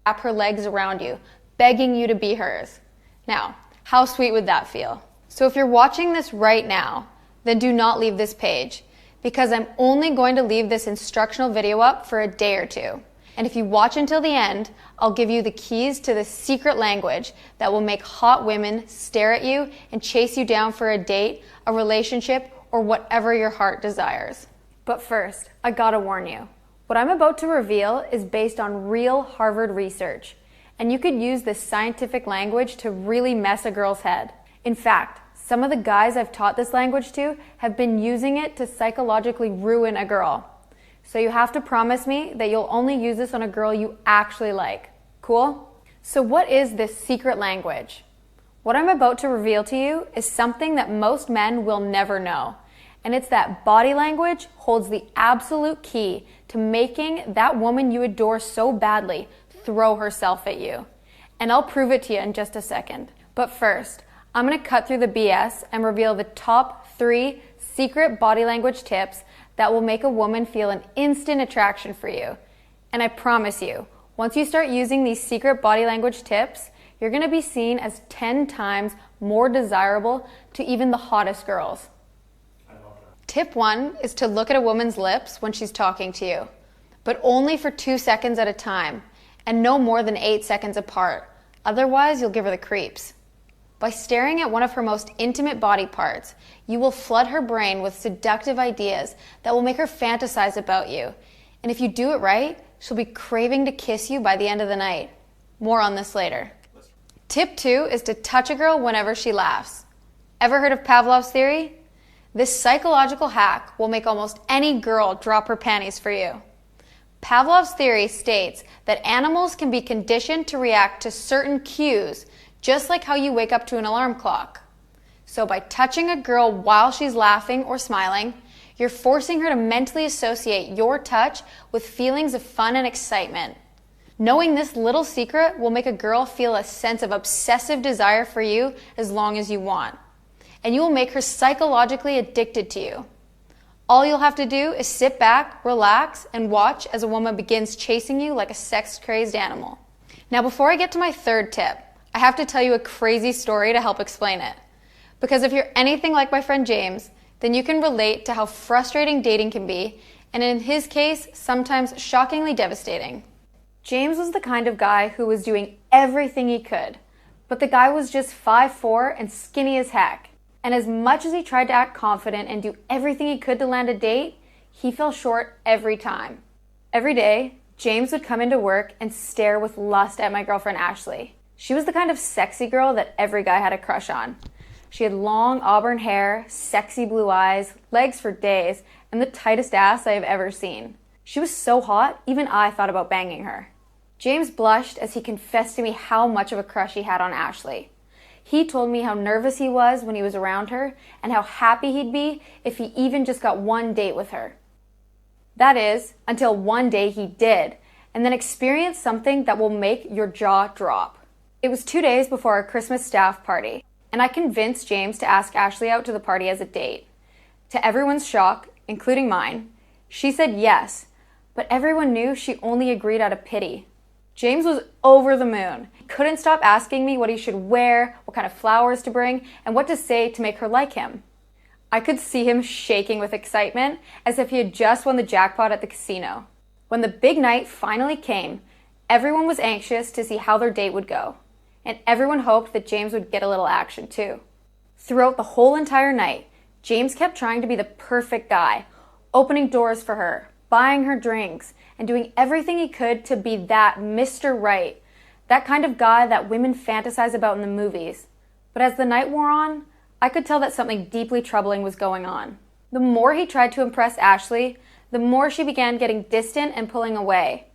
wrap her legs around you, begging you to be hers. Now, how sweet would that feel? So if you're watching this right now, then do not leave this page, because I'm only going to leave this instructional video up for a day or two. And if you watch until the end, I'll give you the keys to the secret language that will make hot women stare at you and chase you down for a date, a relationship, or whatever your heart desires. But first, I gotta warn you. What I'm about to reveal is based on real Harvard research, and you could use this scientific language to really mess a girl's head. In fact, some of the guys I've taught this language to have been using it to psychologically ruin a girl. So you have to promise me that you'll only use this on a girl you actually like. Cool? So what is this secret language? What I'm about to reveal to you is something that most men will never know. And it's that body language holds the absolute key to making that woman you adore so badly throw herself at you. And I'll prove it to you in just a second. But first, I'm going to cut through the BS and reveal the top 3 secret body language tips that will make a woman feel an instant attraction for you. And I promise you, once you start using these secret body language tips, you're going to be seen as 10 times more desirable to even the hottest girls. Tip 1 is to look at a woman's lips when she's talking to you, but only for 2 seconds at a time, and no more than 8 seconds apart. Otherwise, you'll give her the creeps. By staring at one of her most intimate body parts, you will flood her brain with seductive ideas that will make her fantasize about you. And if you do it right, she'll be craving to kiss you by the end of the night. More on this later. Tip 2 is to touch a girl whenever she laughs. Ever heard of Pavlov's theory? This psychological hack will make almost any girl drop her panties for you. Pavlov's theory states that animals can be conditioned to react to certain cues, just like how you wake up to an alarm clock. So by touching a girl while she's laughing or smiling, you're forcing her to mentally associate your touch with feelings of fun and excitement. Knowing this little secret will make a girl feel a sense of obsessive desire for you as long as you want. And you will make her psychologically addicted to you. All you'll have to do is sit back, relax, and watch as a woman begins chasing you like a sex-crazed animal. Now, before I get to my 3rd tip, I have to tell you a crazy story to help explain it. Because if you're anything like my friend James, then you can relate to how frustrating dating can be, and in his case, sometimes shockingly devastating. James was the kind of guy who was doing everything he could, but the guy was just 5'4" and skinny as heck. And as much as he tried to act confident and do everything he could to land a date, he fell short every time. Every day, James would come into work and stare with lust at my girlfriend Ashley. She was the kind of sexy girl that every guy had a crush on. She had long auburn hair, sexy blue eyes, legs for days, and the tightest ass I have ever seen. She was so hot, even I thought about banging her. James blushed as he confessed to me how much of a crush he had on Ashley. He told me how nervous he was when he was around her and how happy he'd be if he even just got one date with her. That is, until one day he did, and then experienced something that will make your jaw drop. It was 2 days before our Christmas staff party, and I convinced James to ask Ashley out to the party as a date. To everyone's shock, including mine, she said yes, but everyone knew she only agreed out of pity. James was over the moon. He couldn't stop asking me what he should wear, what kind of flowers to bring, and what to say to make her like him. I could see him shaking with excitement, as if he had just won the jackpot at the casino. When the big night finally came, everyone was anxious to see how their date would go, and everyone hoped that James would get a little action too. Throughout the whole entire night, James kept trying to be the perfect guy, opening doors for her, buying her drinks, and doing everything he could to be that Mr. Right, that kind of guy that women fantasize about in the movies. But as the night wore on, I could tell that something deeply troubling was going on. The more he tried to impress Ashley, the more she began getting distant and pulling away,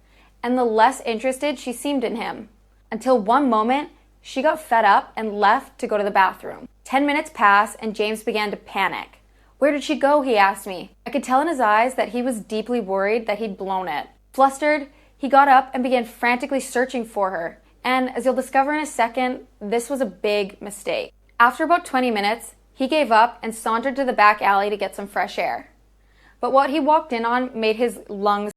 and the less interested she seemed in him. Until one moment, she got fed up and left to go to the bathroom. 10 minutes passed and James began to panic. "Where did she go?" he asked me. I could tell in his eyes that he was deeply worried that he'd blown it. Flustered, he got up and began frantically searching for her. And as you'll discover in a second, this was a big mistake. After about 20 minutes, he gave up and sauntered to the back alley to get some fresh air. But what he walked in on made his lungs